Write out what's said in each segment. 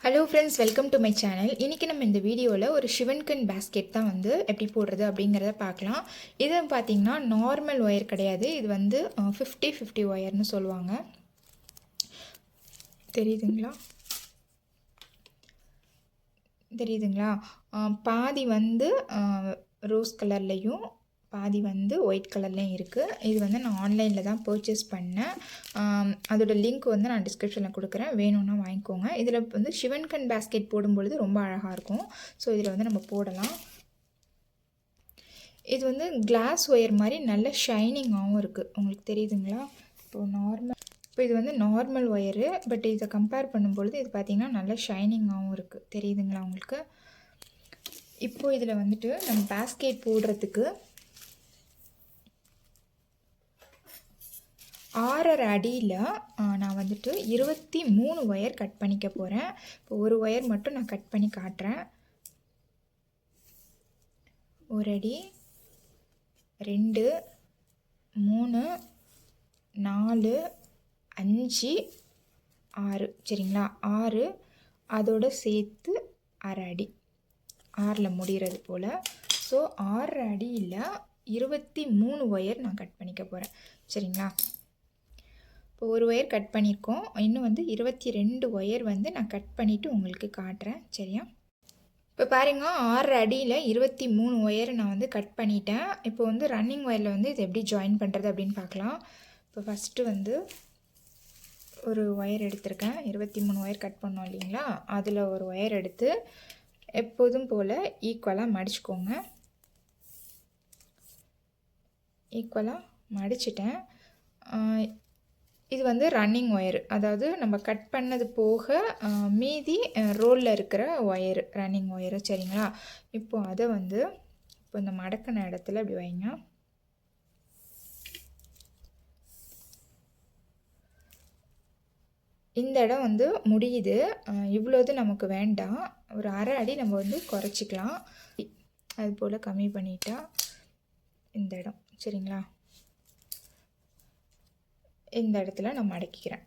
Hello friends, welcome to my channel. இன்றைக்கி நம்ம இந்த வீடியோவில் ஒரு ஷிவன்கன் பேஸ்கெட் தான் வந்து எப்படி போடுறது அப்படிங்கிறத பார்க்கலாம். இது பார்த்திங்கன்னா நார்மல் ஒயர் கிடையாது. இது வந்து 50-50 ஒயர்னு சொல்லுவாங்க. தெரியுதுங்களா? பாதி வந்து ரோஸ் கலர்லேயும் பாதி வந்து ஒயிட் கலர்லேயும் இருக்குது. இது வந்து நான் ஆன்லைனில் தான் பர்ச்சேஸ் பண்ணேன். அதோட லிங்க் வந்து நான் டிஸ்கிரிப்ஷனில் கொடுக்குறேன், வேணும்னா வாங்கிக்கோங்க. இதில் வந்து ஷிவன்கன் பேஸ்கெட் போடும்பொழுது ரொம்ப அழகாக இருக்கும். ஸோ இதில் வந்து நம்ம போடலாம். இது வந்து கிளாஸ் ஒயர் மாதிரி நல்ல ஷைனிங்காகவும் இருக்குது. உங்களுக்கு தெரியுதுங்களா? இப்போ இது வந்து நார்மல் ஒயரு, பட் இதை கம்பேர் பண்ணும்பொழுது இது பார்த்திங்கன்னா நல்ல ஷைனிங்காகவும் இருக்குது. தெரியுதுங்களா உங்களுக்கு? இப்போது இதில் வந்துட்டு நம்ம பேஸ்கெட் போடுறதுக்கு 6.5 அடியில் நான் வந்துட்டு 23 ஒயர் கட் பண்ணிக்க போகிறேன். இப்போ ஒரு ஒயர் மட்டும் நான் கட் பண்ணி காட்டுறேன். 1 அடி, 2, 3, 4, 5, 6. சரிங்களா? 6 அதோட சேர்த்து 1/2 அடி, 6ல் முடிகிறது போல். ஸோ 6 அடியில் 23 ஒயர் நான் கட் பண்ணிக்க போகிறேன். சரிங்களா? இப்போ ஒரு ஒயர் கட் பண்ணியிருக்கோம். இன்னும் வந்து 22 ஒயர் வந்து நான் கட் பண்ணிவிட்டு உங்களுக்கு காட்டுறேன். சரியா? இப்போ பாருங்க, 6 அடியில் 23 ஒயர் நான் வந்து கட் பண்ணிட்டேன். இப்போ வந்து ரன்னிங் ஒயரில் வந்து இது எப்படி ஜாயின் பண்ணுறது அப்படின்னு பார்க்கலாம். இப்போ ஃபஸ்ட்டு வந்து ஒரு ஒயர் எடுத்திருக்கேன். 23 ஒயர் கட் பண்ணோம் இல்லைங்களா? அதில் ஒரு ஒயர் எடுத்து எப்போதும் போல் ஈக்குவலாக மடிச்சுக்கோங்க. ஈக்குவலாக மடிச்சிட்டேன். இது வந்து ரன்னிங் ஒயர், அதாவது நம்ம கட் பண்ணது போக மீதி ரோலில் இருக்கிற ஒயரு, ரன்னிங் ஒயரு. சரிங்களா? இப்போ அதை வந்து இப்போ இந்த மடக்கின இடத்துல இப்படி வைங்க. இந்த இடம் வந்து முடியுது. இவ்வளோது நமக்கு வேண்டாம். ஒரு 1/2 அடி நம்ம வந்து குறைச்சிக்கலாம். அது போல் கம்மி பண்ணிட்டா இந்த இடம். சரிங்களா? இந்த இடத்துல நான் மடக்கிக்கிறேன்.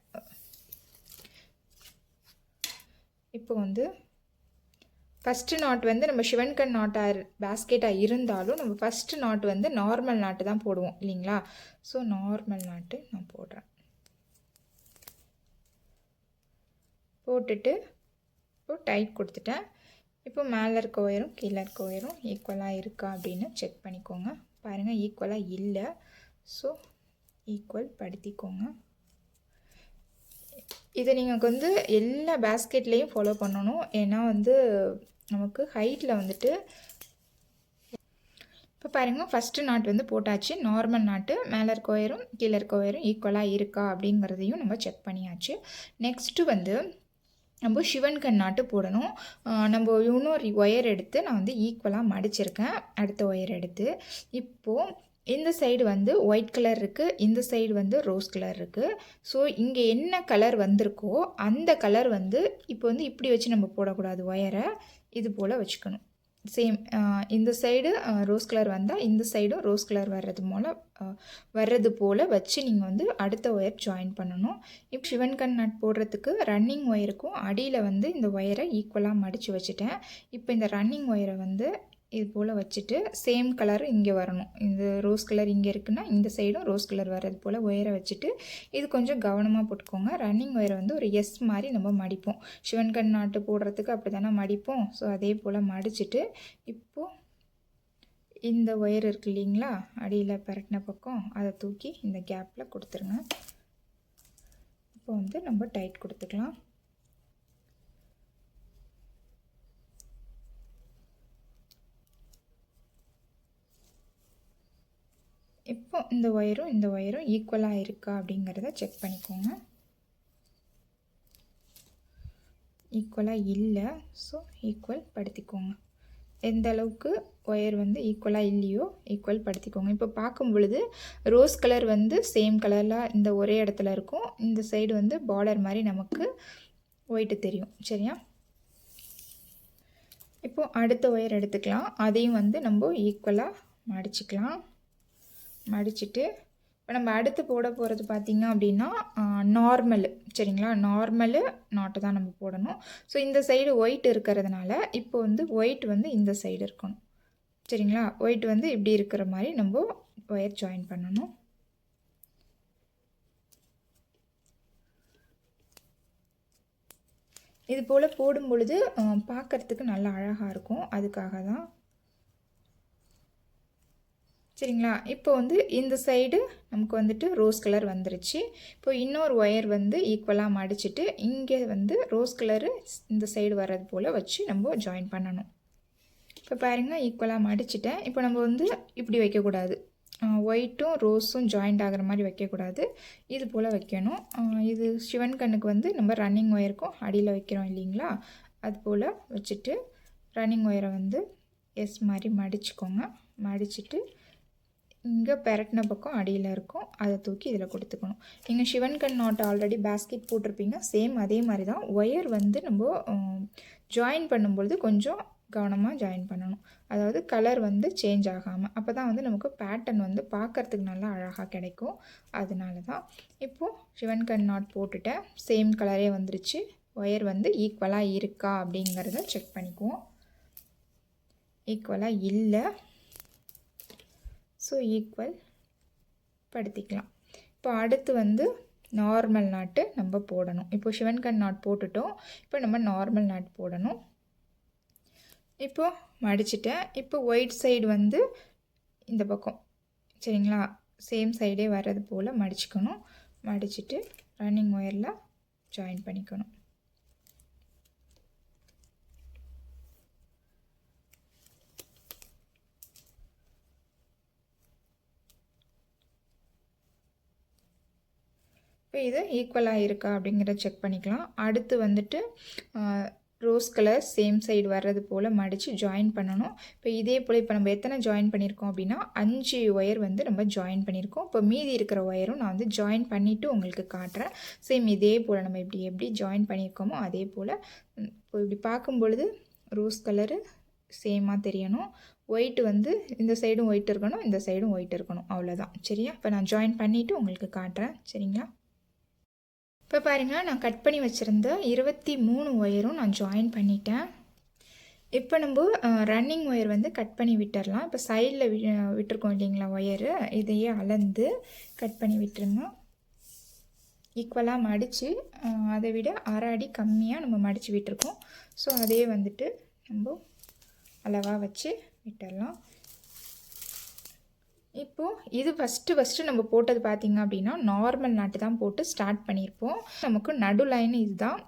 இப்போ வந்து ஃபஸ்ட்டு நாட் வந்து நம்ம ஷிவன்கன் நாட்டாக பேஸ்கெட்டாக இருந்தாலும் நம்ம ஃபஸ்ட்டு நாட் வந்து நார்மல் நாட்டு தான் போடுவோம் இல்லைங்களா? ஸோ நார்மல் நாட்டு நான் போடுறேன். போட்டுட்டு இப்போ டைட் கொடுத்துட்டேன். இப்போ மேலே இருக்க ஒயரும் கீழே இருக்க ஒயரும் ஈக்குவலாக இருக்கா அப்படின்னு செக் பண்ணிக்கோங்க. பாருங்கள், ஈக்குவலாக இல்லை. ஸோ ஈக்குவல் படுத்திக்கோங்க. இதை நீங்கள் வந்து எல்லா பேஸ்கெட்லேயும் ஃபாலோ பண்ணணும். ஏன்னா வந்து நமக்கு ஹைட்டில் வந்துட்டு இப்போ பாருங்கள், ஃபஸ்ட்டு நாட் வந்து போட்டாச்சு. நார்மல் நாட்டு மேலே இருக்க ஒயரும் கீழே இருக்க ஒயரும் ஈக்குவலாக இருக்கா அப்படிங்கிறதையும் நம்ம செக் பண்ணியாச்சு. நெக்ஸ்ட்டு வந்து நம்ம ஷிவன்கன் நாட்டு போடணும். நம்ம இன்னொரு ஒயர் எடுத்து நான் வந்து ஈக்குவலாக மடிச்சிருக்கேன். அடுத்த ஒயர் எடுத்து இப்போது இந்த சைடு வந்து ஒயிட் கலர் இருக்குது, இந்த சைடு வந்து ரோஸ் கலர் இருக்குது. ஸோ இங்கே என்ன கலர் வந்திருக்கோ அந்த கலர் வந்து இப்போ வந்து இப்படி வச்சு நம்ம போடக்கூடாது. ஒயரை இது போல் வச்சுக்கணும். சேம் இந்த சைடு ரோஸ் கலர் வந்தால் இந்த சைடும் ரோஸ் கலர் வர்றது போல் வச்சு நீங்கள் வந்து அடுத்த ஒயர் ஜாயின் பண்ணணும். இப்போ ஷிவன்கன் நட் போடுறதுக்கு ரன்னிங் ஒயருக்கும் அடியில் வந்து இந்த ஒயரை ஈக்குவலாக மடித்து வச்சுட்டேன். இப்போ இந்த ரன்னிங் ஒயரை வந்து இது போல் வச்சுட்டு சேம் கலர் இங்கே வரணும். இந்த ரோஸ் கலர் இங்கே இருக்குன்னா இந்த சைடும் ரோஸ் கலர் வர்றது போல் ஒயரை வச்சுட்டு இது கொஞ்சம் கவனமாக போட்டுக்கோங்க. ரன்னிங் ஒயரை வந்து ஒரு எஸ் மாதிரி நம்ம மடிப்போம். ஷிவன்கன் நாட்டு போடுறதுக்கு அப்படி தானே மடிப்போம். ஸோ அதே போல் மடிச்சுட்டு இப்போது இந்த ஒயர் இருக்கு இல்லைங்களா, அடியில் பரட்டின பக்கம், அதை தூக்கி இந்த கேப்பில் கொடுத்துருங்க. இப்போ வந்து நம்ம டைட் கொடுத்துக்கலாம். இப்போ இந்த ஒயரும் ஈக்குவலாக இருக்கா அப்படிங்கிறத செக் பண்ணிக்கோங்க. ஈக்குவலாக இல்லை. ஸோ ஈக்குவல் படுத்திக்கோங்க. எந்த அளவுக்கு ஒயர் வந்து ஈக்குவலாக இல்லையோ ஈக்குவல் படுத்திக்கோங்க. இப்போ பார்க்கும் பொழுது ரோஸ் கலர் வந்து சேம் கலரில் இந்த ஒரே இடத்துல இருக்கும். இந்த சைடு வந்து பார்டர் மாதிரி நமக்கு ஒயிட்டு தெரியும். சரியா? இப்போது அடுத்த ஒயர் எடுத்துக்கலாம். அதையும் வந்து நம்ம ஈக்குவலாக மடிச்சுக்கலாம். மடிச்சுட்டு இப்போ நம்ம அடுத்து போட போகிறது பார்த்திங்க அப்படின்னா நார்மலு, சரிங்களா? நார்மலு நாட்டு தான் நம்ம போடணும். ஸோ இந்த சைடு ஒயிட் இருக்கிறதுனால இப்போ வந்து ஒயிட் வந்து இந்த சைடு இருக்கணும், சரிங்களா? ஒயிட் வந்து இப்படி இருக்கிற மாதிரி நம்ம ஒயர் ஜாயின் பண்ணணும். இது போல் போடும் பொழுது பார்க்குறதுக்கு நல்லா அழகாக இருக்கும், அதுக்காக தான். சரிங்களா? இப்போ வந்து இந்த சைடு நமக்கு வந்துட்டு ரோஸ் கலர் வந்துருச்சு. இப்போ இன்னொரு ஒயர் வந்து ஈக்குவலாக மடிச்சுட்டு இங்கே வந்து ரோஸ் கலரு இந்த சைடு வர்றது போல் வச்சு நம்ம ஜாயின் பண்ணணும். இப்போ பாருங்கள், ஈக்குவலாக மடிச்சிட்டேன். இப்போ நம்ம வந்து இப்படி வைக்கக்கூடாது, ஒயிட்டும் ரோஸும் ஜாயிண்ட் ஆகிற மாதிரி வைக்கக்கூடாது, இது போல் வைக்கணும். இது சிவன் கண்ணுக்கு வந்து நம்ம ரன்னிங் ஒயருக்கும் அடியில் வைக்கிறோம் இல்லைங்களா, அது போல் வச்சுட்டு ரன்னிங் ஒயரை வந்து எஸ் மாதிரி மடிச்சுக்கோங்க. மடிச்சுட்டு இங்கே பெரட்டின பக்கம் அடியில் இருக்கும், அதை தூக்கி இதில் கொடுத்துக்கணும். நீங்கள் சிவன் கண் நாட் ஆல்ரெடி பேஸ்கெட் போட்டிருப்பீங்க, சேம் அதே மாதிரி தான். ஒயர் வந்து நம்ம ஜாயின் பண்ணும்பொழுது கொஞ்சம் கவனமாக ஜாயின் பண்ணணும், அதாவது கலர் வந்து சேஞ்ச் ஆகாமல். அப்போ தான் வந்து நமக்கு பேட்டர்ன் வந்து பார்க்குறதுக்கு நல்லா அழகாக கிடைக்கும், அதனால தான். இப்போது சிவன் கண் நாட் போட்டுட்டேன், சேம் கலரே வந்துருச்சு. ஒயர் வந்து ஈக்குவலாக இருக்கா அப்படிங்கிறத செக் பண்ணிக்குவோம். ஈக்குவலாக இல்லை, ஸோ ஈக்குவல் படுத்திக்கலாம். இப்போ அடுத்து வந்து நார்மல் நாட்டு நம்ம போடணும். இப்போ சிவன் கண் நாட் போட்டுட்டோம், இப்போ நம்ம நார்மல் நாட் போடணும். இப்போது மடிச்சிட்டேன். இப்போ ஒயிட் சைடு வந்து இந்த பக்கம், சரிங்களா? சேம் சைடே வர்றது போல் மடிச்சுக்கணும். மடிச்சுட்டு ரன்னிங் ஒயரில் ஜாயின் பண்ணிக்கணும். இப்போ இது ஈக்குவலாக இருக்கா அப்படிங்கிறத செக் பண்ணிக்கலாம். அடுத்து வந்துட்டு ரோஸ் கலர் சேம் சைடு வர்றது போல் மடித்து ஜாயின் பண்ணணும். இப்போ இதே போல் இப்போ நம்ம எத்தனை ஜாயின் பண்ணியிருக்கோம் அப்படின்னா 5 ஒயர் வந்து நம்ம ஜாயின் பண்ணியிருக்கோம். இப்போ மீதி இருக்கிற ஒயரும் நான் வந்து ஜாயின் பண்ணிவிட்டு உங்களுக்கு காட்டுறேன். சேம் இதே போல் நம்ம எப்படி ஜாயின் பண்ணியிருக்கோமோ அதே போல். இப்போ இப்படி பார்க்கும் பொழுது ரோஸ் கலரு சேமாக தெரியணும். ஒயிட் வந்து இந்த சைடும் ஒயிட் இருக்கணும், இந்த சைடும் ஒயிட் இருக்கணும், அவ்வளோதான். சரியா? இப்போ நான் ஜாயின் பண்ணிவிட்டு உங்களுக்கு காட்டுறேன், சரிங்களா? இப்போ பாருங்கள், நான் கட் பண்ணி வச்சுருந்த 23 ஒயரும் நான் ஜாயின் பண்ணிட்டேன். இப்போ நம்ம ரன்னிங் ஒயர் வந்து கட் பண்ணி விட்டுடலாம். இப்போ சைடில் விட்டுருக்கோம் இல்லைங்களா ஒயரு, இதையே அளந்து கட் பண்ணி விட்டுருங்க. ஈக்குவலாக மடித்து அதை விட அரை அடி கம்மியாக நம்ம மடித்து விட்டுருக்கோம். ஸோ அதே வந்துட்டு நம்ம அளவாக வச்சு விட்டுடலாம். இப்போது இது ஃபஸ்ட்டு நம்ம போட்டது பார்த்திங்க அப்படின்னா நார்மல் நாட்டு தான் போட்டு ஸ்டார்ட் பண்ணியிருப்போம். நமக்கு நடு லைன் இதுதான்.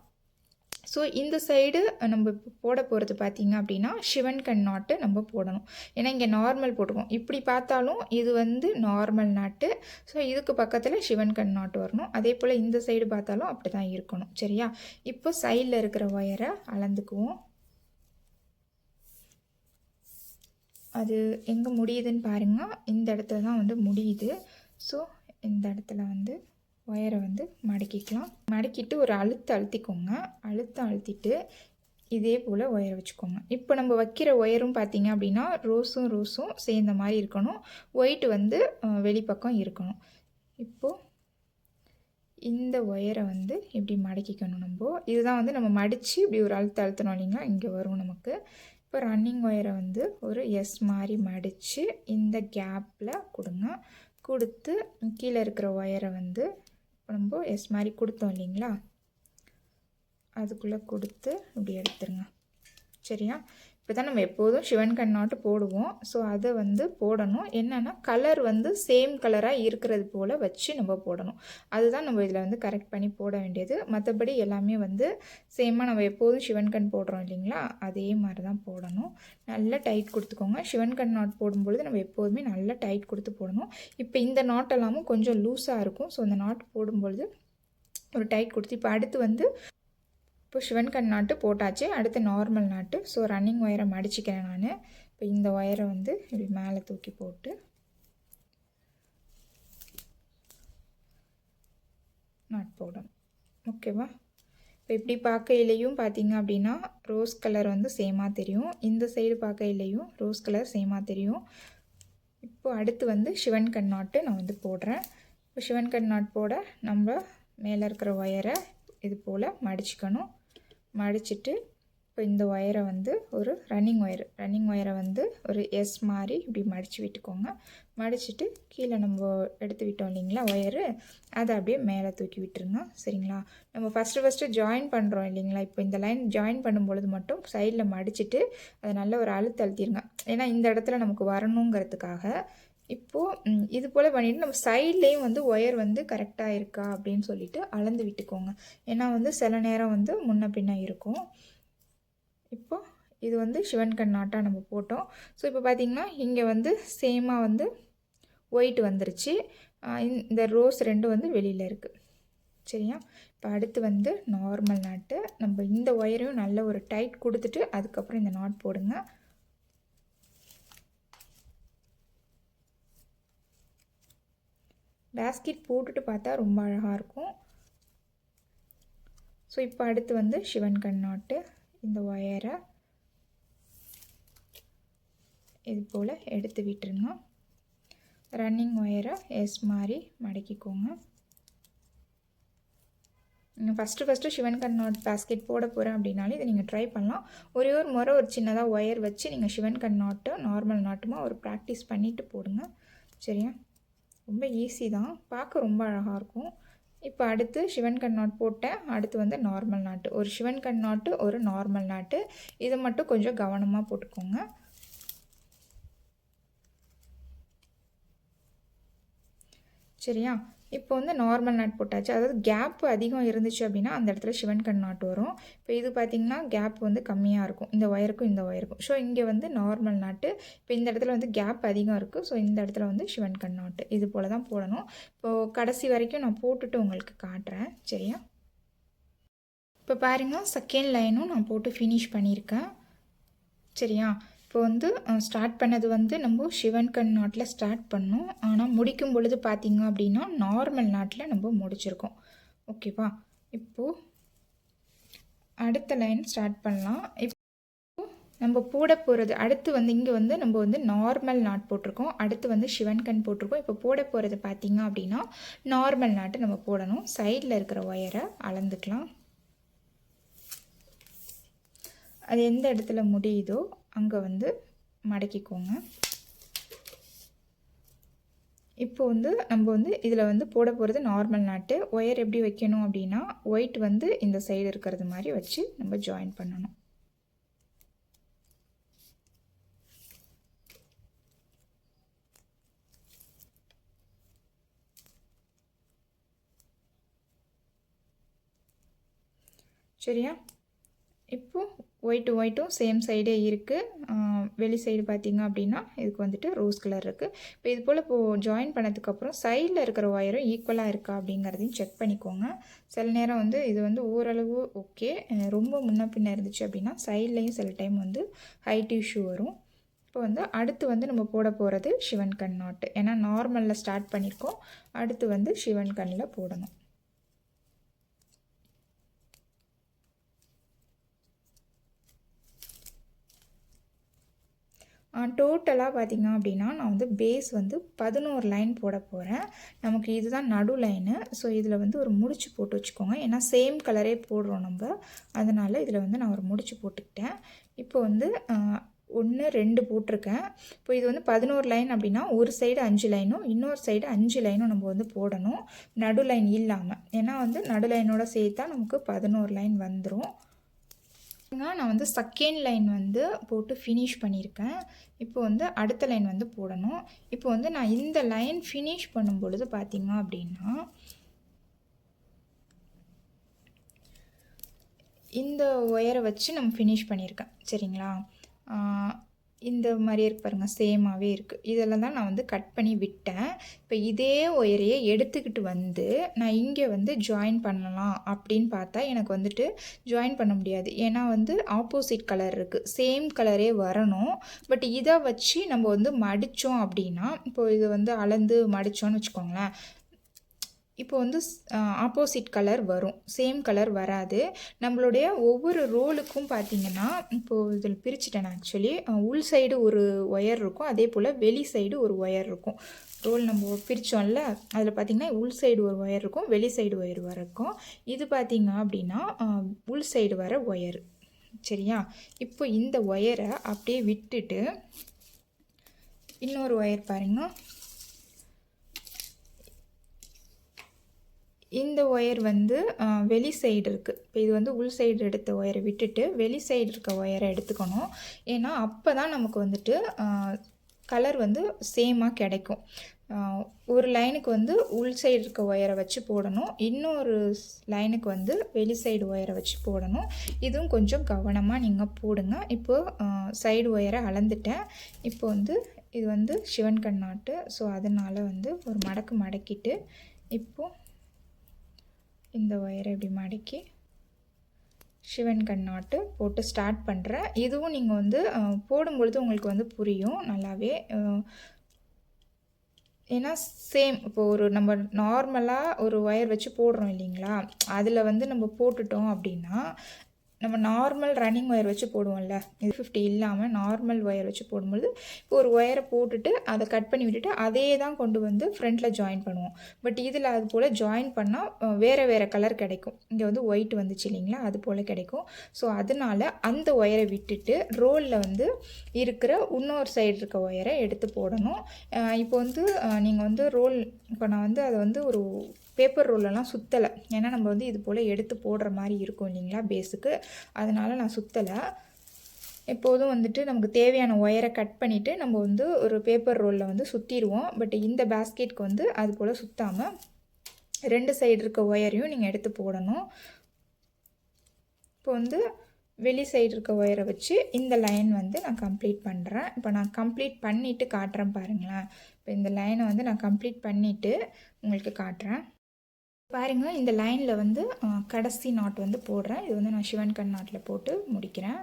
ஸோ இந்த சைடு நம்ம இப்போ போட போகிறது பார்த்திங்க அப்படின்னா சிவன் கண் நாட்டு நம்ம போடணும். ஏன்னா இங்கே நார்மல் போட்டுருக்கோம். இப்படி பார்த்தாலும் இது வந்து நார்மல் நாட்டு, ஸோ இதுக்கு பக்கத்தில் சிவன் கண் நாட்டு வரணும். அதே போல் இந்த சைடு பார்த்தாலும் அப்படி தான் இருக்கணும், சரியா? இப்போ சைடில் இருக்கிற ஒயரை அளந்துக்குவோம். அது எங்கே முடியுதுன்னு பாருங்கள், இந்த இடத்துல தான் வந்து முடியுது. ஸோ இந்த இடத்துல வந்து ஒயரை வந்து மடக்கிக்கலாம். மடக்கிட்டு ஒரு அழுத்திக்கோங்க. அழுத்திட்டு இதே போல் ஒயரை வச்சுக்கோங்க. இப்போ நம்ம வைக்கிற ஒயரும் பார்த்திங்க அப்படின்னா ரோஸும் சேர்ந்த மாதிரி இருக்கணும். ஒயிட் வந்து வெளிப்பக்கம் இருக்கணும். இப்போது இந்த ஒயரை வந்து இப்படி மடக்கிக்கணும். இதுதான் வந்து நம்ம மடித்து இப்படி ஒரு அழுத்தணும் இல்லைங்களா, இங்கே வரும் நமக்கு. இப்போ ரன்னிங் ஒயரை வந்து ஒரு எஸ் மாதிரி மடித்து இந்த கேப்பில் கொடுங்க. கொடுத்து கீழே இருக்கிற ஒயரை வந்து நம்ம எஸ் மாதிரி கொடுத்தோம் இல்லைங்களா, அதுக்குள்ளே கொடுத்து இப்படி எடுத்துருங்க, சரியா? இப்போ தான் நம்ம எப்போதும் சிவன் கண் நாட்டு போடுவோம். ஸோ அதை வந்து போடணும். என்னென்னா கலர் வந்து சேம் கலராக இருக்கிறது போல் வச்சு நம்ம போடணும். அதுதான் நம்ம இதில் வந்து கரெக்ட் பண்ணி போட வேண்டியது. மற்றபடி எல்லாமே வந்து சேமாக நம்ம எப்போதும் சிவன் கண் போடுறோம் இல்லைங்களா, அதே மாதிரி தான் போடணும். நல்லா டைட் கொடுத்துக்கோங்க. சிவன் கண் நாட் போடும்பொழுது நம்ம எப்போதுமே நல்லா டைட் கொடுத்து போடணும். இப்போ இந்த நாட்டெல்லாமும் கொஞ்சம் லூஸாக இருக்கும். ஸோ அந்த நாட் போடும்பொழுது ஒரு டைட் கொடுத்து, இப்போ அடுத்து வந்து இப்போ சிவன் கண் நாட்டு போட்டாச்சு. அடுத்து நார்மல் நாட்டு. ஸோ ரன்னிங் ஒயரை மடிச்சிக்கிறேன் நான். இப்போ இந்த ஒயரை வந்து இப்படி மேலே தூக்கி போட்டு நாட் போடணும், ஓகேவா? இப்போ இப்படி பார்க்கையிலையும் பார்த்திங்க அப்படின்னா ரோஸ் கலர் வந்து சேமாக தெரியும். இந்த சைடு பார்க்கையிலையும் ரோஸ் கலர் சேமாக தெரியும். இப்போ அடுத்து வந்து சிவன் கண் நாட்டு நான் வந்து போடுறேன். இப்போ சிவன் கண் நாட் போட நம்ம மேலே இருக்கிற ஒயரை இது போல் மடிச்சுக்கணும். மடிச்சுட்டு இப்போ இந்த ஒயரை வந்து ஒரு ரன்னிங் ஒயரை வந்து ஒரு எஸ் மாதிரி இப்படி மடித்து விட்டுக்கோங்க. மடிச்சுட்டு கீழே நம்ம எடுத்து விட்டோம் இல்லைங்களா ஒயரு, அதை அப்படியே மேலே தூக்கி விட்டுருங்க. சரிங்களா? நம்ம ஃபஸ்ட்டு ஜாயின் பண்ணுறோம் இல்லைங்களா, இப்போ இந்த லைன் ஜாயின் பண்ணும்பொழுது மட்டும் சைடில் மடிச்சுட்டு அதை நல்ல ஒரு அழுத்திருங்க. ஏன்னா இந்த இடத்துல நமக்கு வரணுங்கிறதுக்காக. இப்போது இது போல் பண்ணிவிட்டு நம்ம சைட்லேயும் வந்து ஒயர் வந்து கரெக்டாக இருக்கா அப்படின்னு சொல்லிவிட்டு அளந்து விட்டுக்கோங்க. ஏன்னா வந்து சில நேரம் வந்து முன்ன பின்ன இருக்கும். இப்போது இது வந்து சிவன் கண் நாட்டாக நம்ம போட்டோம். ஸோ இப்போ பார்த்திங்கன்னா இங்கே வந்து சேமாக வந்து ஒயிட் வந்துருச்சு. இந்த ரோஸ் ரெண்டும் வந்து வெளியில் இருக்குது. சரியா? இப்போ அடுத்து வந்து நார்மல் நாட்டு. நம்ம இந்த ஒயரையும் நல்ல ஒரு டைட் கொடுத்துட்டு அதுக்கப்புறம் இந்த நாட் போடுங்க. பேஸ்கெட் போட்டுட்டு பார்த்தா ரொம்ப அழகாக இருக்கும். ஸோ இப்போ அடுத்து வந்து சிவன் கண் நாட்டு. இந்த ஒயரை இது போல் எடுத்து விட்டுருங்க. ரன்னிங் ஒயரை எஸ் மாதிரி மடக்கிக்கோங்க. நீங்கள் ஃபஸ்ட்டு சிவன் கண் நாட் பேஸ்கெட் போட போகிறேன் அப்படின்னாலே இதை நீங்கள் ட்ரை பண்ணலாம். ஒரே ஒரு முறை ஒரு சின்னதாக ஒயர் வச்சு நீங்கள் சிவன் கண் நாட்டு நார்மல் நாட்டுமா ஒரு ப்ராக்டிஸ் பண்ணிவிட்டு போடுங்க. சரியா? ரொம்ப ஈஸி தான், பார்க்க ரொம்ப அழகாக இருக்கும். இப்போ அடுத்து சிவன் கண் நாட் போட்டேன். அடுத்து வந்து நார்மல் நாட்டு. ஒரு சிவன் கண் நாட்டு ஒரு நார்மல் நாட்டு. இதை மட்டும் கொஞ்சம் கவனமாக போட்டுக்கோங்க. சரியா? இப்போ வந்து நார்மல் நாட் போட்டாச்சு. அதாவது கேப் அதிகம் இருந்துச்சு அப்படின்னா அந்த இடத்துல சிவன் கண் நாட் வரும். இப்போ இது பார்த்திங்கன்னா கேப் வந்து கம்மியாக இருக்கும் இந்த ஒயருக்கும் இந்த ஒயருக்கும். ஸோ இங்கே வந்து நார்மல் நாட்டு. இப்போ இந்த இடத்துல வந்து கேப் அதிகம் இருக்குது. ஸோ இந்த இடத்துல வந்து சிவன் கண் நாட்டு. இது போல் தான் போடணும். இப்போது கடைசி வரைக்கும் நான் போட்டுட்டு உங்களுக்கு காட்டுறேன். சரியா? இப்போ பாருங்கள், செகண்ட் லைனும் நான் போட்டு ஃபினிஷ் பண்ணியிருக்கேன். சரியா? இப்போ வந்து ஸ்டார்ட் பண்ணது வந்து நம்ம சிவன் கண் நாட்டில் ஸ்டார்ட் பண்ணோம். ஆனால் முடிக்கும் பொழுது பார்த்திங்க அப்படின்னா நார்மல் நாட்டில் நம்ம முடிச்சிருக்கோம். ஓகேவா? இப்போது அடுத்த லைன் ஸ்டார்ட் பண்ணலாம். இப்போ நம்ம போட போகிறது அடுத்து வந்து இங்கே வந்து நம்ம வந்து நார்மல் நாட் போட்டிருக்கோம். அடுத்து வந்து சிவன் கண் போட்டிருக்கோம். இப்போ போட போகிறது பார்த்திங்க அப்படின்னா நார்மல் நாட்டு நம்ம போடணும். சைடில் இருக்கிற ஒயரை அளந்துக்கலாம். அது எந்த இடத்துல முடியுதோ அங்கே வந்து மடக்கிக்கோங்க. இப்போ வந்து நம்ம வந்து இதில் வந்து போட போகிறது நார்மல் நாட்டு. ஒயர் எப்படி வைக்கணும் அப்படின்னா ஒயிட் வந்து இந்த சைடு இருக்கிறது மாதிரி வச்சு நம்ம ஜாயின் பண்ணணும். சரியா? இப்போது ஒயிட்டும் சேம் சைடே இருக்குது. வெளி சைடு பார்த்திங்க அப்படின்னா இதுக்கு வந்துட்டு ரோஸ் கலர் இருக்குது. இப்போ இது போல் இப்போது ஜாயின் பண்ணதுக்கப்புறம் சைடில் இருக்கிற ஒயரும் ஈக்குவலாக இருக்கா அப்படிங்கிறதையும் செக் பண்ணிக்கோங்க. சில நேரம் வந்து இது வந்து ஓரளவு ஓகே, ரொம்ப முன்ன பின்ன இருந்துச்சு அப்படின்னா சைட்லேயும் சில டைம் வந்து ஹைட் இஷ்யூ வரும். இப்போ வந்து அடுத்து வந்து நம்ம போட போகிறது சிவன் கண் நாட்டு. ஏன்னா நார்மலில் ஸ்டார்ட் பண்ணியிருக்கோம். அடுத்து வந்து சிவன் கண்ணில் போடணும். டோட்டலாக பார்த்திங்க அப்படின்னா நான் வந்து பேஸ் வந்து 11 லைன் போட போகிறேன். நமக்கு இதுதான் நடு லைனு. ஸோ இதில் வந்து ஒரு முடிச்சு போட்டு வச்சுக்கோங்க. ஏன்னா சேம் கலரே போடுறோம் நம்ம, அதனால் இதில் வந்து நான் ஒரு முடிச்சு போட்டுக்கிட்டேன். இப்போ வந்து 1 2 போட்டிருக்கேன். இப்போ இது வந்து 11 லைன் அப்படின்னா ஒரு சைடு 5 லைனும் இன்னொரு சைடு 5 லைனும் நம்ம வந்து போடணும், நடு லைன் இல்லாமல். ஏன்னா வந்து நடு லைனோட சேர்த்தா நமக்கு 11 லைன் வந்துடும். நான் வந்து செகண்ட் லைன் வந்து போட்டு ஃபினிஷ் பண்ணியிருக்கேன். இப்போ வந்து அடுத்த லைன் வந்து போடணும். இப்போ வந்து நான் இந்த லைன் ஃபினிஷ் பண்ணும் பொழுது பார்த்திங்க அப்படின்னா இந்த ஒயரை வச்சு நம்ம ஃபினிஷ் பண்ணியிருக்கேன். சரிங்களா? இந்த மாதிரி இருக்கு பாருங்கள், சேமாகவே இருக்குது. இதெல்லாம் தான் நான் வந்து கட் பண்ணி விட்டேன். இப்போ இதே ஒயரையே எடுத்துக்கிட்டு வந்து நான் இங்கே வந்து ஜாயின் பண்ணலாம் அப்படின்னு பார்த்தா எனக்கு வந்துட்டு ஜாயின் பண்ண முடியாது. ஏன்னா வந்து ஆப்போசிட் கலர் இருக்குது, சேம் கலரே வரணும். பட் இதை வச்சு நம்ம வந்து மடித்தோம் அப்படின்னா, இப்போது இது வந்து அளந்து மடித்தோன்னு வச்சுக்கோங்களேன், இப்போ வந்து ஆப்போசிட் கலர் வரும், சேம் கலர் வராது. நம்மளுடைய ஒவ்வொரு ரோலுக்கும் பார்த்திங்கன்னா, இப்போது இதில் பிரிச்சுட்டேன் நான் ஆக்சுவலி. உள் சைடு ஒரு ஒயர் இருக்கும், அதே போல் வெளி சைடு ஒரு ஒயர் இருக்கும். ரோல் நம்ம பிரித்தோம்ல, அதில் பார்த்திங்கன்னா உள் சைடு ஒரு ஒயர் இருக்கும், வெளி சைடு ஒயர் இருக்கும். இது பார்த்திங்க அப்படின்னா உள் சைடு வர ஒயர். சரியா? இப்போ இந்த ஒயரை அப்படியே விட்டுட்டு இன்னொரு ஒயர் பாருங்கள், இந்த ஒயர் வந்து வெளி சைடு இருக்குது. இப்போ இது வந்து உள் சைடு எடுத்த ஒயரை விட்டுட்டு வெளி சைடு இருக்க ஒயரை எடுத்துக்கணும். ஏன்னா அப்போ தான் நமக்கு வந்துட்டு கலர் வந்து சேமாக கிடைக்கும். ஒரு லைனுக்கு வந்து உள் சைடு இருக்க ஒயரை வச்சு போடணும், இன்னொரு லைனுக்கு வந்து வெளி சைடு ஒயரை வச்சு போடணும். இதுவும் கொஞ்சம் கவனமாக நீங்கள் போடுங்க. இப்போது சைடு ஒயரை அளந்துட்டேன். இப்போ வந்து இது வந்து சிவன் கண் நாட்டு, ஸோ அதனால் வந்து ஒரு மடக்கு மடக்கிட்டு இப்போது இந்த ஒயரை இப்படி மடக்கி சிவன் கண் நாட்டு போட்டு ஸ்டார்ட் பண்ணுறேன். இதுவும் நீங்கள் வந்து போடும்பொழுது உங்களுக்கு வந்து புரியும் நல்லாவே. ஏன்னா சேம் இப்போ ஒரு நம்ம நார்மலாக ஒரு ஒயர் வச்சு போடுறோம் இல்லைங்களா, அதில் வந்து நம்ம போட்டுட்டோம் அப்படின்னா, நம்ம நார்மல் ரன்னிங் ஒயர் வச்சு போடுவோம்ல, இது 50 இல்லாமல் நார்மல் ஒயர் வச்சு போடும்போது இப்போ ஒரு ஒயரை போட்டுட்டு அதை கட் பண்ணி விட்டுட்டு அதே தான் கொண்டு வந்து ஃப்ரண்ட்டில் ஜாயின் பண்ணுவோம். பட் இதில் அது போல் ஜாயின் பண்ணால் வேறு வேறு கலர் கிடைக்கும். இங்கே வந்து ஒயிட் வந்துச்சு இல்லைங்களா, அது போல் கிடைக்கும். ஸோ அதனால் அந்த ஒயரை விட்டுட்டு ரோலில் வந்து இருக்கிற இன்னொரு சைடு இருக்க ஒயரை எடுத்து போடணும். இப்போ வந்து நீங்கள் வந்து ரோல், இப்போ நான் வந்து அதை வந்து ஒரு பேப்பர் ரோலெல்லாம் சுற்றலை, ஏன்னா நம்ம வந்து இது போல் எடுத்து போடுற மாதிரி இருக்கும் இல்லைங்களா பேஸுக்கு, அதனால் நான் சுற்றலை. எப்போதும் வந்துட்டு நமக்கு தேவையான ஒயரை கட் பண்ணிவிட்டு நம்ம வந்து ஒரு பேப்பர் ரோலில் வந்து சுற்றிடுவோம். பட் இந்த பேஸ்கெட்க்கு வந்து அது போல் சுற்றாமல் 2 சைடு இருக்க ஒயரையும் நீங்கள் எடுத்து போடணும். இப்போ வந்து வெளி சைடு இருக்க ஒயரை வச்சு இந்த லைன் வந்து நான் கம்ப்ளீட் பண்ணுறேன். இப்போ நான் கம்ப்ளீட் பண்ணிவிட்டு காட்டுறேன் பாருங்களேன். இப்போ இந்த லைனை வந்து நான் கம்ப்ளீட் பண்ணிவிட்டு உங்களுக்கு காட்டுறேன். பாருங்கள், இந்த லைனில் வந்து கடைசி நாட் வந்து போடுறேன். இது வந்து நான் சிவன் கண் நாட்டில் போட்டு முடிக்கிறேன்.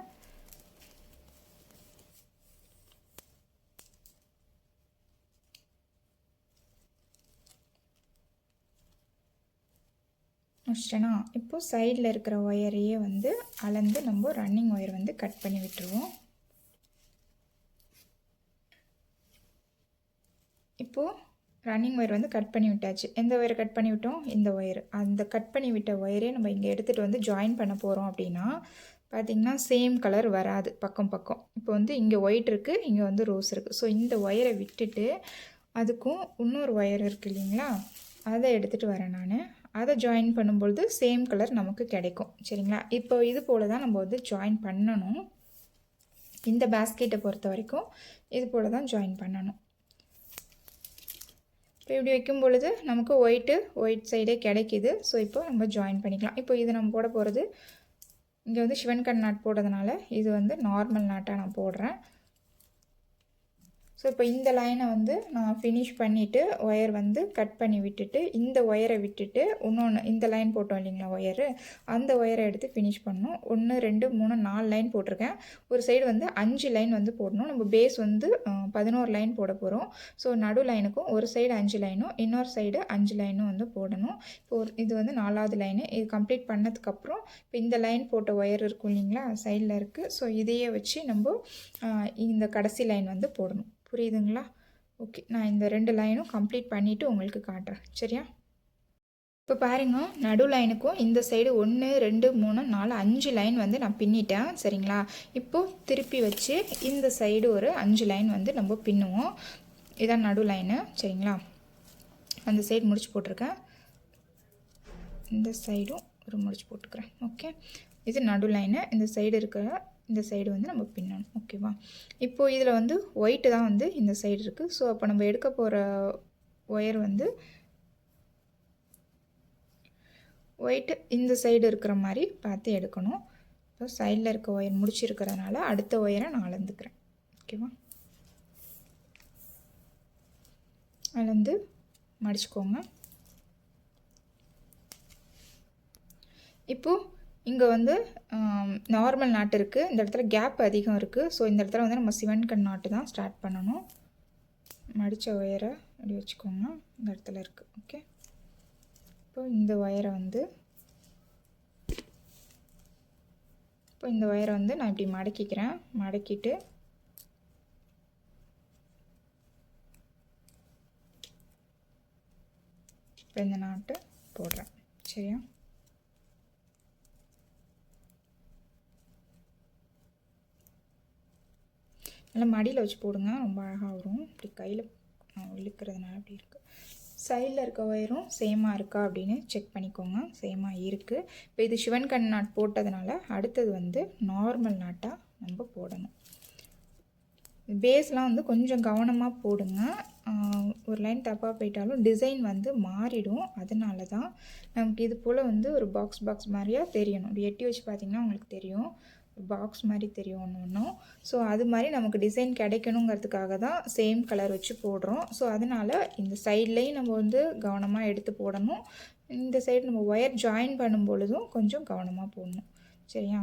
முடிச்சிட்டேன்னா இப்போது சைடில் இருக்கிற ஒயரையே வந்து அளந்து நம்ம ரன்னிங் ஒயர் வந்து கட் பண்ணி விட்டுருவோம். இப்போது ரன்னிங் ஒயர் வந்து கட் பண்ணி விட்டாச்சு. எந்த ஒயரை கட் பண்ணி விட்டோம்? இந்த ஒயர். அந்த கட் பண்ணி விட்ட ஒயரே நம்ம இங்கே எடுத்துகிட்டு வந்து ஜாயின் பண்ண போகிறோம் அப்படின்னா பார்த்திங்கன்னா சேம் கலர் வராது பக்கம் பக்கம். இப்போ வந்து இங்கே ஒயிட் இருக்குது, இங்கே வந்து ரோஸ் இருக்குது. ஸோ இந்த ஒயரை விட்டுட்டு அதுக்கும் இன்னொரு ஒயர் இருக்குது இல்லைங்களா, அதை எடுத்துகிட்டு வரேன் நான். அதை ஜாயின் பண்ணும்பொழுது சேம் கலர் நமக்கு கிடைக்கும். சரிங்களா? இப்போ இது போல் தான் நம்ம வந்து ஜாயின் பண்ணணும். இந்த பேஸ்கெட்டை பொறுத்த வரைக்கும் இது போல் தான் ஜாயின் பண்ணணும். இப்போ இப்படி வைக்கும் பொழுது நமக்கு ஒயிட் சைடே கிடைக்கிது. ஸோ இப்போ நம்ம ஜாயின் பண்ணிக்கலாம். இப்போ இது நம்ம போட போகிறது, இங்கே வந்து சிவன் கண் நாட் போடுறதுனால இது வந்து நார்மல் நாட்டாக நான் போடுறேன். ஸோ இப்போ இந்த லைனை வந்து நான் ஃபினிஷ் பண்ணிவிட்டு ஒயர் வந்து கட் பண்ணி விட்டுட்டு இந்த ஒயரை விட்டுட்டு இன்னொன்று இந்த லைன் போட்டோம் இல்லைங்களா ஒயரு, அந்த ஒயரை எடுத்து ஃபினிஷ் பண்ணணும். 1 2 3 4 லைன் போட்டிருக்கேன். ஒரு சைடு வந்து 5 லைன் வந்து போடணும். நம்ம பேஸ் வந்து 11 லைன் போட போகிறோம். ஸோ நடு லைனுக்கும் ஒரு சைடு 5 லைனும் இன்னொரு சைடு 5 லைனும் வந்து போடணும். இப்போ இது வந்து 4வது லைனு. இது கம்ப்ளீட் பண்ணதுக்கப்புறம் இப்போ இந்த லைன் போட்ட ஒயர் இருக்கும் இல்லைங்களா சைடில் இருக்குது. ஸோ இதையே வச்சு நம்ம இந்த கடைசி லைன் வந்து போடணும். புரியுதுங்களா? ஓகே, நான் இந்த 2 லைனும் கம்ப்ளீட் பண்ணிவிட்டு உங்களுக்கு காட்டுறேன். சரியா? இப்போ பாருங்கள், நடு லைனுக்கும் இந்த சைடு 1 2 3 4 5 லைன் வந்து நான் பின்னிட்டேன். சரிங்களா? இப்போது திருப்பி வச்சு இந்த சைடு ஒரு 5 லைன் வந்து நம்ம பின்னுவோம். இதான் நடு லைனு. சரிங்களா? அந்த சைடு முடிச்சு போட்டிருக்கேன், இந்த சைடும் ஒரு முடிச்சு போட்டுக்கிறேன். ஓகே, இது நடு லைனு. இந்த சைடு இருக்கிற இந்த சைடு வந்து நம்ம பின்னணும். ஓகேவா? இப்போது இதில் வந்து ஒயிட்டு தான் வந்து இந்த சைடு இருக்குது. ஸோ அப்போ நம்ம எடுக்க போகிற ஒயர் வந்து ஒயிட்டு இந்த சைடு இருக்கிற மாதிரி பார்த்து எடுக்கணும். இப்போ சைடில் இருக்க ஒயர் முடிச்சிருக்கிறதுனால அடுத்த ஒயரை நான் அளந்துக்கிறேன். ஓகேவா? அளந்து மடிச்சுக்கோங்க. இப்போது இங்கே வந்து நார்மல் நாட்டு இருக்குது, இந்த இடத்துல கேப் அதிகம் இருக்குது. ஸோ இந்த இடத்துல வந்து நம்ம சிவன் கண் நாட்டு தான் ஸ்டார்ட் பண்ணணும். மடித்த ஒயரை அப்படி வச்சுக்கோங்க, இந்த இடத்துல இருக்குது. ஓகே, இப்போ இந்த ஒயரை வந்து நான் இப்படி மடக்கிக்கிறேன். மடக்கிட்டு இப்போ இந்த நாட்டு போடுறேன். சரியா? நல்லா மடியில் வச்சு போடுங்க, ரொம்ப அழகாக வரும். இப்படி கையில் இழுக்கிறதுனால அப்படி இருக்குது. சைடில் இருக்க ஒயரும் சேமாக இருக்கா அப்படின்னு செக் பண்ணிக்கோங்க. சேமாக இருக்குது. இப்போ இது சிவன்கண் நாட் போட்டதுனால அடுத்தது வந்து நார்மல் நாட்டாக நம்ம போடணும். பேஸ்லாம் வந்து கொஞ்சம் கவனமாக போடுங்க. ஒரு லைன் தப்பாக போயிட்டாலும் டிசைன் வந்து மாறிடும். அதனால தான் நமக்கு இது போல் வந்து ஒரு பாக்ஸ் மாதிரியாக தெரியணும். இப்படி எட்டி வச்சு பார்த்திங்கன்னா உங்களுக்கு தெரியும், பாக்ஸ் மாதிரி தெரியும் ஒன்று ஒன்றும். ஸோ அது மாதிரி நமக்கு டிசைன் கிடைக்கணுங்கிறதுக்காக தான் சேம் கலர் வச்சு போடுறோம். ஸோ அதனால் இந்த சைட்லேயும் நம்ம வந்து கவனமாக எடுத்து போடணும். இந்த சைடு நம்ம ஒயர் ஜாயின் பண்ணும் பொழுதும் கொஞ்சம் கவனமாக போடணும். சரியா?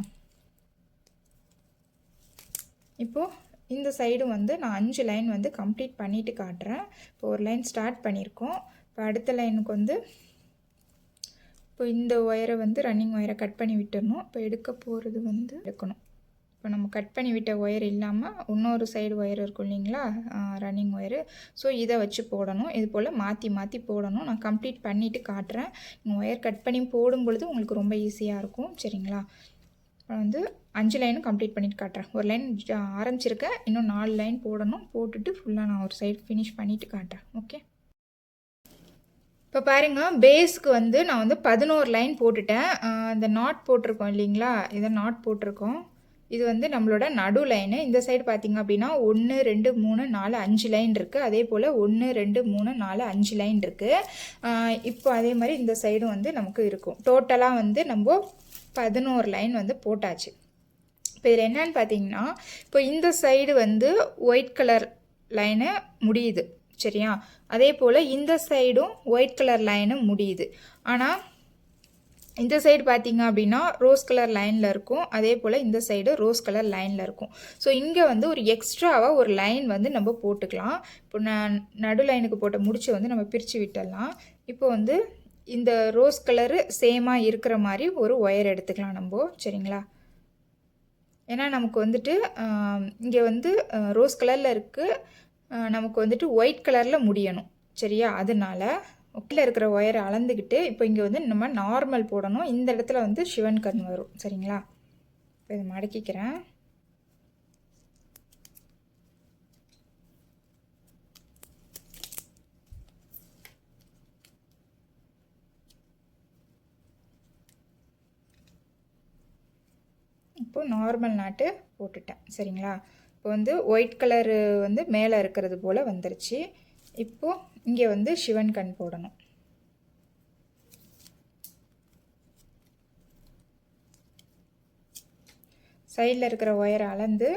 இப்போது இந்த சைடு வந்து நான் 5 லைன் வந்து கம்ப்ளீட் பண்ணிவிட்டு காட்டுறேன். இப்போ ஒரு லைன் ஸ்டார்ட் பண்ணியிருக்கோம். இப்போ அடுத்த லைனுக்கு வந்து இப்போ இந்த ஒயரை வந்து ரன்னிங் ஒயரை கட் பண்ணி விட்டுடணும். இப்போ எடுக்க போகிறது வந்து எடுக்கணும். இப்போ நம்ம கட் பண்ணி விட்ட ஒயர் இல்லாமல் இன்னொரு சைடு ஒயர் இருக்கும் இல்லைங்களா, ரன்னிங் ஒயரு. ஸோ இதை வச்சு போடணும். இது போல் மாற்றி போடணும். நான் கம்ப்ளீட் பண்ணிவிட்டு காட்டுறேன். நீங்கள் ஒயர் கட் பண்ணி போடும் பொழுது உங்களுக்கு ரொம்ப ஈஸியாக இருக்கும். சரிங்களா? வந்து 5 லைனும் கம்ப்ளீட் பண்ணிட்டு காட்டுறேன். ஒரு லைன் ஆரம்பிச்சிருக்கேன், இன்னும் 4 லைன் போடணும். போட்டுட்டு ஃபுல்லாக நான் ஒரு சைடு ஃபினிஷ் பண்ணிவிட்டு காட்டுறேன். ஓகே? இப்போ பாருங்கள், பேஸுக்கு வந்து நான் வந்து 11 லைன் போட்டுட்டேன். இந்த நாட் போட்டிருக்கோம் இல்லைங்களா, இதை நாட் போட்டிருக்கோம். இது வந்து நம்மளோட நடு லைனு. இந்த சைடு பார்த்திங்க அப்படின்னா 1 2 3 4 5 லைன் இருக்குது. அதே போல் 1 2 3 4 5 லைன் இருக்குது. இப்போ அதே மாதிரி இந்த சைடும் வந்து நமக்கு இருக்கும். டோட்டலாக வந்து நம்ம 11 லைன் வந்து போட்டாச்சு. இப்போ இதில் என்னன்னு பார்த்தீங்கன்னா, இப்போ இந்த சைடு வந்து ஒயிட் கலர் லைனு முடியுது. சரியா? அதே போல் இந்த சைடும் ஒயிட் கலர் லைனு முடியுது. ஆனால் இந்த சைடு பார்த்திங்க அப்படின்னா ரோஸ் கலர் லைனில் இருக்கும். அதே போல் இந்த சைடு ரோஸ் கலர் லைனில் இருக்கும். ஸோ இங்கே வந்து ஒரு எக்ஸ்ட்ராவாக ஒரு லைன் வந்து நம்ம போட்டுக்கலாம். இப்போ நான் நடு லைனுக்கு போட்ட முடிச்சு வந்து நம்ம பிரித்து விட்டுடலாம். இப்போ வந்து இந்த ரோஸ் கலரு சேமாக இருக்கிற மாதிரி ஒரு ஒயர் எடுத்துக்கலாம் நம்ம. சரிங்களா? ஏன்னா நமக்கு வந்துட்டு இங்கே வந்து ரோஸ் கலரில் இருக்குது, நமக்கு வந்துட்டு ஒயிட் கலரில் முடியணும். சரியா? அதனால கீழே இருக்கிற ஒயரை அளந்துக்கிட்டு இப்போ இங்கே வந்து நம்ம நார்மல் போடணும். இந்த இடத்துல வந்து சிவன் கண் வரும். சரிங்களா? இப்போ இதை மடக்கிக்கிறேன். இப்போ நார்மல் நாட்டு போட்டுட்டேன். சரிங்களா? இப்போ வந்து ஒயிட் கலரு வந்து மேலே இருக்கிறது போல் வந்துருச்சு. இப்போது இங்கே வந்து சிவன் கண் போடணும். சைடில் இருக்கிற ஒயரை அளந்து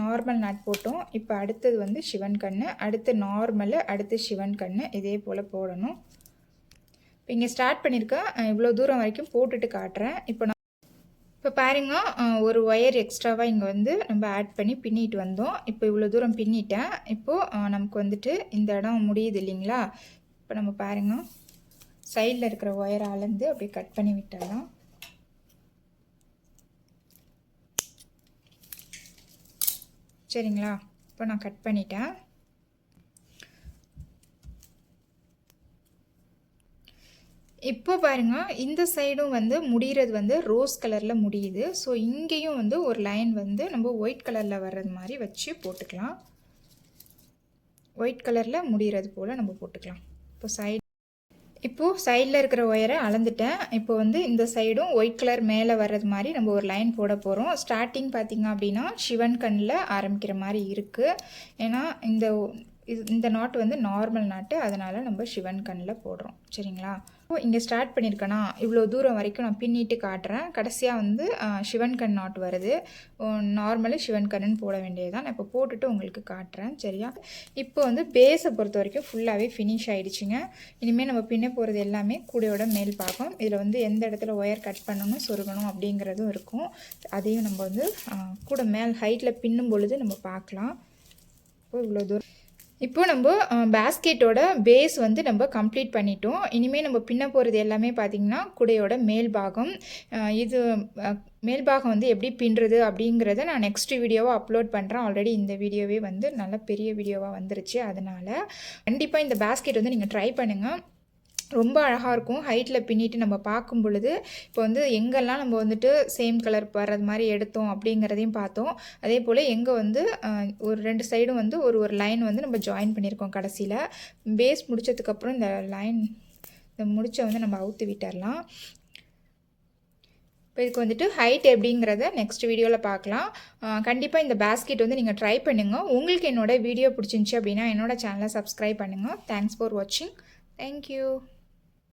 நார்மல் நாட் போட்டோம். இப்போ அடுத்தது வந்து சிவன் கண், அடுத்து நார்மலு, அடுத்து சிவன் கண், இதே போல் போடணும். இப்போ இங்கே ஸ்டார்ட் பண்ணியிருக்கேன், இவ்வளோ தூரம் வரைக்கும் போட்டுட்டு காட்டுறேன். இப்போ பாருங்க, ஒரு ஒயர் எக்ஸ்ட்ராவாக இங்கே வந்து நம்ம ஆட் பண்ணி பின்னிட்டு வந்தோம். இப்போ இவ்வளோ தூரம் பின்னிட்டேன். இப்போது நமக்கு வந்துட்டு இந்த இடம் முடியுது இல்லைங்களா. இப்போ நம்ம பாருங்க, சைடில் இருக்கிற ஒயரை அளந்து அப்படியே கட் பண்ணி விட்டுடலாம். சரிங்களா? இப்போ நான் கட் பண்ணிட்டேன். இப்போ பாருங்கள், இந்த சைடும் வந்து முடிகிறது வந்து ரோஸ் கலரில் முடியுது. ஸோ இங்கேயும் வந்து ஒரு லைன் வந்து நம்ம ஒயிட் கலரில் வர்றது மாதிரி வச்சு போட்டுக்கலாம். ஒயிட் கலரில் முடிகிறது போல் நம்ம போட்டுக்கலாம். இப்போது சைடில் இருக்கிற ஒயரை அளந்துட்டேன். இப்போ வந்து இந்த சைடும் ஒயிட் கலர் மேலே வர்றது மாதிரி நம்ம ஒரு லைன் போட போகிறோம். ஸ்டார்டிங் பார்த்திங்க அப்படின்னா சிவன் கண்ணில் ஆரம்பிக்கிற மாதிரி இருக்குது. ஏன்னா இந்த நாட்டு வந்து நார்மல் நாட்டு, அதனால் நம்ம சிவன் கண்ணில் போடுறோம். சரிங்களா? இப்போ இங்கே ஸ்டார்ட் பண்ணியிருக்கேன்னா இவ்வளோ தூரம் வரைக்கும் நான் பின்னிட்டு காட்டுறேன். கடைசியாக வந்து சிவன் கண் நாட் வருது. நார்மலி சிவன் கண்ணுன்னு போட வேண்டியதுதான். நான் இப்போ போட்டுட்டு உங்களுக்கு காட்டுறேன். சரியா? இப்போ வந்து பேஸை பொறுத்த வரைக்கும் ஃபுல்லாகவே ஃபினிஷ் ஆகிடுச்சிங்க. இனிமேல் நம்ம பின்ன போகிறது எல்லாமே கூடையோட மேல் பாகம். இதில் வந்து எந்த இடத்துல ஒயர் கட் பண்ணணும், சொருகணும் அப்படிங்கிறதும் இருக்கும். அதையும் நம்ம வந்து கூட மேல் ஹைட்டில் பின்னும் பொழுது நம்ம பார்க்கலாம். இப்போ இவ்வளோ தூரம் இப்போ நம்ம பேஸ்கெட்டோட பேஸ் வந்து நம்ம கம்ப்ளீட் பண்ணிட்டோம். இனிமேல் நம்ம பின்ன போகிறது எல்லாமே பார்த்திங்கன்னா குடையோட மேல் பாகம். இது மேல் பாகம் வந்து எப்படி பின்னுறது அப்படிங்கிறத நான் நெக்ஸ்ட் வீடியோவை அப்லோட் பண்ணுறேன். ஆல்ரெடி இந்த வீடியோவே வந்து நல்ல பெரிய வீடியோவாக வந்துருச்சு. அதனால் கண்டிப்பாக இந்த பேஸ்கெட் வந்து நீங்கள் ட்ரை பண்ணுங்கள். ரொம்ப அழகாக இருக்கும். ஹைட்டில் பின்னிட்டு நம்ம பார்க்கும் பொழுது இப்போ வந்து எங்கெல்லாம் நம்ம வந்துட்டு சேம் கலர் வர்றது மாதிரி எடுத்தோம் அப்படிங்கிறதையும் பார்த்தோம். அதே போல் எங்கே வந்து ஒரு 2 சைடும் வந்து ஒரு லைன் வந்து நம்ம ஜாயின் பண்ணியிருக்கோம் கடைசியில். பேஸ் முடித்ததுக்கப்புறம் இந்த முடிச்சை வந்து நம்ம அவுத்து விட்டுறலாம். இப்போ இதுக்கு வந்துட்டு ஹைட் எப்படிங்கிறத நெக்ஸ்ட் வீடியோவில் பார்க்கலாம். கண்டிப்பாக இந்த பேஸ்கெட் வந்து நீங்கள் ட்ரை பண்ணுங்கள். உங்களுக்கு என்னோடய வீடியோ பிடிச்சிருந்துச்சி அப்படின்னா என்னோடய சேனலை சப்ஸ்கிரைப் பண்ணுங்கள். தேங்க்ஸ் ஃபார் வாட்சிங். தேங்க்யூ.